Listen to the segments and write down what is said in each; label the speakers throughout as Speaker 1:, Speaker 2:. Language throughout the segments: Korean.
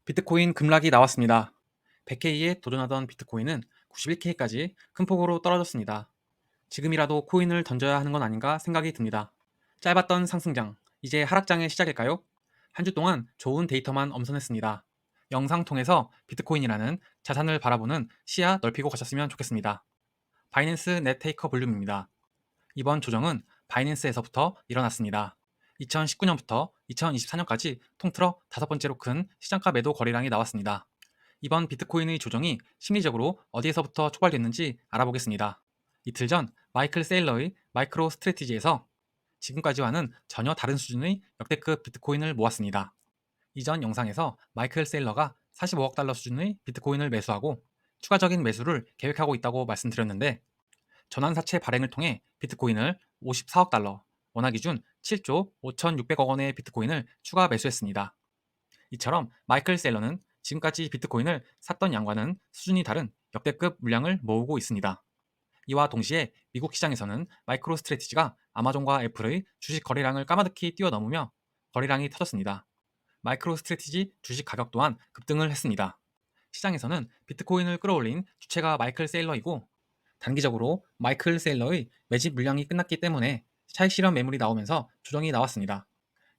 Speaker 1: 비트코인 급락이 나왔습니다. 100K에 도전하던 비트코인은 91K까지 큰 폭으로 떨어졌습니다. 지금이라도 코인을 던져야 하는 건 아닌가 생각이 듭니다. 짧았던 상승장, 이제 하락장의 시작일까요? 한 주 동안 좋은 데이터만 엄선했습니다. 영상 통해서 비트코인이라는 자산을 바라보는 시야 넓히고 가셨으면 좋겠습니다. 바이낸스 넷 테이커 볼륨입니다. 이번 조정은 바이낸스에서부터 일어났습니다. 2019년부터 2024년까지 통틀어 다섯 번째로 큰 시장가 매도 거래량이 나왔습니다. 이번 비트코인의 조정이 심리적으로 어디에서부터 촉발됐는지 알아보겠습니다. 이틀 전 마이클 세일러의 마이크로 스트래티지에서 지금까지와는 전혀 다른 수준의 역대급 비트코인을 모았습니다. 이전 영상에서 마이클 세일러가 45억 달러 수준의 비트코인을 매수하고 추가적인 매수를 계획하고 있다고 말씀드렸는데 전환사채 발행을 통해 비트코인을 54억 달러, 원화 기준 7조 5,600억 원의 비트코인을 추가 매수했습니다. 이처럼 마이클 셀러는 지금까지 비트코인을 샀던 양과는 수준이 다른 역대급 물량을 모으고 있습니다. 이와 동시에 미국 시장에서는 마이크로 스트래티지가 아마존과 애플의 주식 거래량을 까마득히 뛰어넘으며 거래량이 터졌습니다. 마이크로 스트래티지 주식 가격 또한 급등을 했습니다. 시장에서는 비트코인을 끌어올린 주체가 마이클 세일러이고 단기적으로 마이클 세일러의 매집 물량이 끝났기 때문에 차익 실현 매물이 나오면서 조정이 나왔습니다.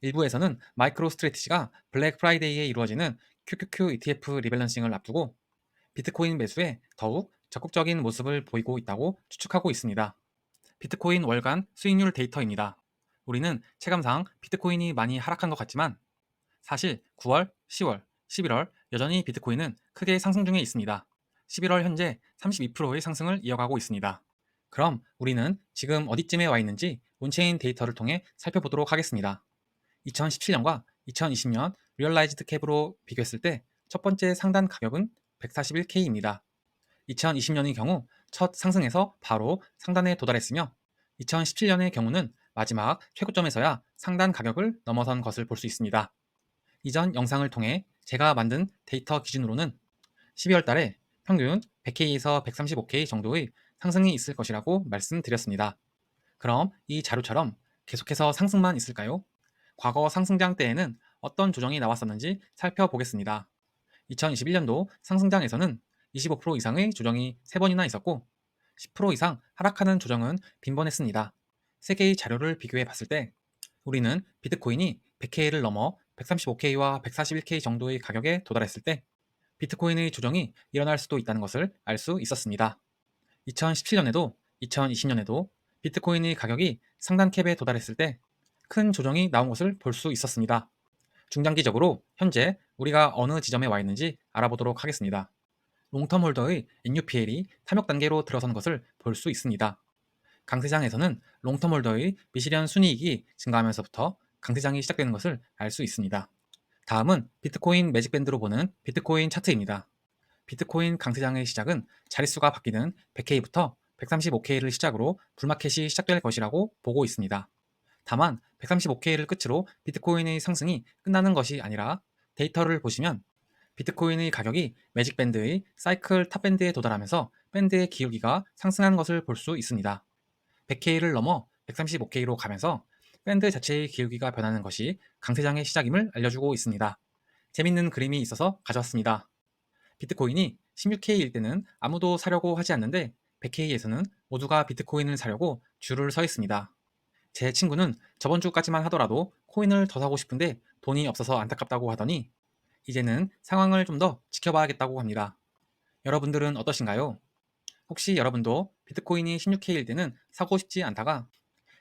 Speaker 1: 일부에서는 마이크로 스트래티지가 블랙 프라이데이에 이루어지는 QQQ ETF 리밸런싱을 앞두고 비트코인 매수에 더욱 적극적인 모습을 보이고 있다고 추측하고 있습니다. 비트코인 월간 수익률 데이터입니다. 우리는 체감상 비트코인이 많이 하락한 것 같지만 사실 9월, 10월, 11월 여전히 비트코인은 크게 상승 중에 있습니다. 11월 현재 32%의 상승을 이어가고 있습니다. 그럼 우리는 지금 어디쯤에 와 있는지 온체인 데이터를 통해 살펴보도록 하겠습니다. 2017년과 2020년 리얼라이즈드 캡으로 비교했을 때 첫 번째 상단 가격은 141K입니다. 2020년의 경우 첫 상승에서 바로 상단에 도달했으며 2017년의 경우는 마지막 최고점에서야 상단 가격을 넘어선 것을 볼 수 있습니다. 이전 영상을 통해 제가 만든 데이터 기준으로는 12월 달에 평균 100K에서 135K 정도의 상승이 있을 것이라고 말씀드렸습니다. 그럼 이 자료처럼 계속해서 상승만 있을까요? 과거 상승장 때에는 어떤 조정이 나왔었는지 살펴보겠습니다. 2021년도 상승장에서는 25% 이상의 조정이 3번이나 있었고 10% 이상 하락하는 조정은 빈번했습니다. 세 개의 자료를 비교해 봤을 때 우리는 비트코인이 100K를 넘어 135K와 141K 정도의 가격에 도달했을 때 비트코인의 조정이 일어날 수도 있다는 것을 알 수 있었습니다. 2017년에도 2020년에도 비트코인의 가격이 상단 캡에 도달했을 때 큰 조정이 나온 것을 볼 수 있었습니다. 중장기적으로 현재 우리가 어느 지점에 와 있는지 알아보도록 하겠습니다. 롱텀 홀더의 NUPL이 탐욕 단계로 들어선 것을 볼 수 있습니다. 강세장에서는 롱텀 홀더의 미실현 순이익이 증가하면서부터 강세장이 시작되는 것을 알 수 있습니다. 다음은 비트코인 매직밴드로 보는 비트코인 차트입니다. 비트코인 강세장의 시작은 자릿수가 바뀌는 100K부터 135K를 시작으로 불마켓이 시작될 것이라고 보고 있습니다. 다만 135K를 끝으로 비트코인의 상승이 끝나는 것이 아니라 데이터를 보시면 비트코인의 가격이 매직밴드의 사이클 탑밴드에 도달하면서 밴드의 기울기가 상승한 것을 볼 수 있습니다. 100K를 넘어 135K로 가면서 밴드 자체의 기울기가 변하는 것이 강세장의 시작임을 알려주고 있습니다. 재밌는 그림이 있어서 가져왔습니다. 비트코인이 16K일 때는 아무도 사려고 하지 않는데 100K에서는 모두가 비트코인을 사려고 줄을 서 있습니다. 제 친구는 저번 주까지만 하더라도 코인을 더 사고 싶은데 돈이 없어서 안타깝다고 하더니 이제는 상황을 좀 더 지켜봐야겠다고 합니다. 여러분들은 어떠신가요? 혹시 여러분도 비트코인이 16K일 때는 사고 싶지 않다가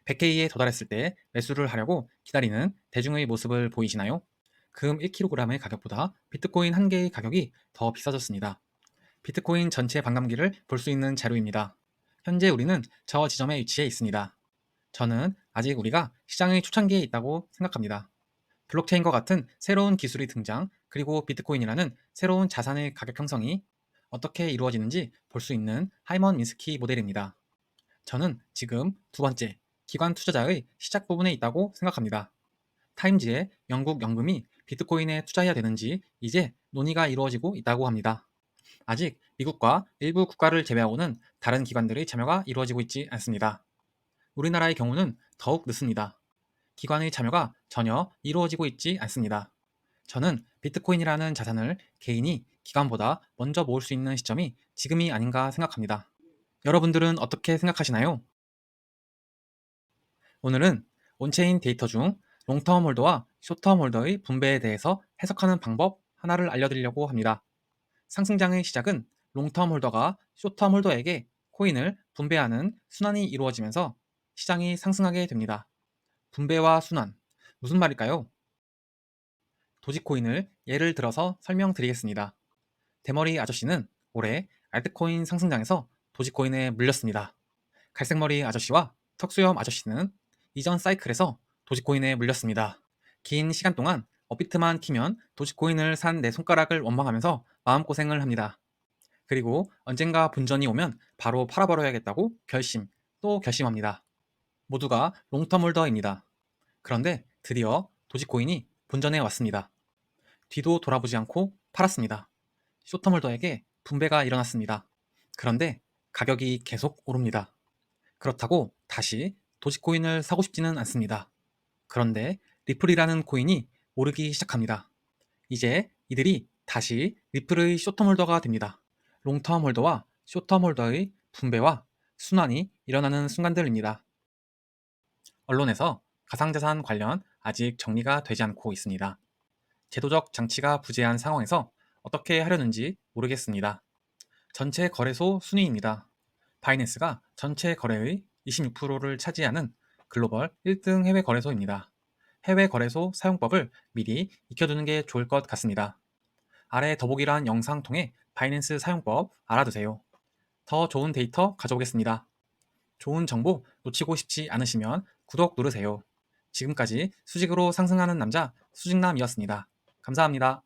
Speaker 1: 100K에 도달했을 때 매수를 하려고 기다리는 대중의 모습을 보이시나요? 금 1kg의 가격보다 비트코인 한 개의 가격이 더 비싸졌습니다. 비트코인 전체 반감기를 볼 수 있는 자료입니다. 현재 우리는 저 지점에 위치해 있습니다. 저는 아직 우리가 시장의 초창기에 있다고 생각합니다. 블록체인과 같은 새로운 기술이 등장, 그리고 비트코인이라는 새로운 자산의 가격 형성이 어떻게 이루어지는지 볼 수 있는 하이먼 민스키 모델입니다. 저는 지금 두 번째, 기관 투자자의 시작 부분에 있다고 생각합니다. 타임즈의 영국 연금이 비트코인에 투자해야 되는지 이제 논의가 이루어지고 있다고 합니다. 아직 미국과 일부 국가를 제외하고는 다른 기관들의 참여가 이루어지고 있지 않습니다. 우리나라의 경우는 더욱 늦습니다. 기관의 참여가 전혀 이루어지고 있지 않습니다. 저는 비트코인이라는 자산을 개인이 기관보다 먼저 모을 수 있는 시점이 지금이 아닌가 생각합니다. 여러분들은 어떻게 생각하시나요? 오늘은 온체인 데이터 중 롱텀 홀더와 숏텀 홀더의 분배에 대해서 해석하는 방법 하나를 알려드리려고 합니다. 상승장의 시작은 롱텀 홀더가 숏텀 홀더에게 코인을 분배하는 순환이 이루어지면서 시장이 상승하게 됩니다. 분배와 순환, 무슨 말일까요? 도지코인을 예를 들어서 설명드리겠습니다. 대머리 아저씨는 올해 알트코인 상승장에서 도지코인에 물렸습니다. 갈색머리 아저씨와 턱수염 아저씨는 이전 사이클에서 도지코인에 물렸습니다. 긴 시간 동안 업비트만 키면 도지코인을 산 내 손가락을 원망하면서 마음고생을 합니다. 그리고 언젠가 분전이 오면 바로 팔아버려야겠다고 또 결심합니다. 모두가 롱텀 홀더입니다. 그런데 드디어 도지코인이 본전에 왔습니다. 뒤도 돌아보지 않고 팔았습니다. 숏텀 홀더에게 분배가 일어났습니다. 그런데 가격이 계속 오릅니다. 그렇다고 다시 도지코인을 사고 싶지는 않습니다. 그런데 리플이라는 코인이 오르기 시작합니다. 이제 이들이 다시 리플의 숏텀 홀더가 됩니다. 롱텀 홀더와 숏텀 홀더의 분배와 순환이 일어나는 순간들입니다. 언론에서 가상자산 관련 아직 정리가 되지 않고 있습니다. 제도적 장치가 부재한 상황에서 어떻게 하려는지 모르겠습니다. 전체 거래소 순위입니다. 바이낸스가 전체 거래의 26%를 차지하는 글로벌 1등 해외 거래소입니다. 해외 거래소 사용법을 미리 익혀두는 게 좋을 것 같습니다. 아래 더보기란 영상 통해 바이낸스 사용법 알아두세요. 더 좋은 데이터 가져오겠습니다. 좋은 정보 놓치고 싶지 않으시면 구독 누르세요. 지금까지 수직으로 상승하는 남자 수직남이었습니다. 감사합니다.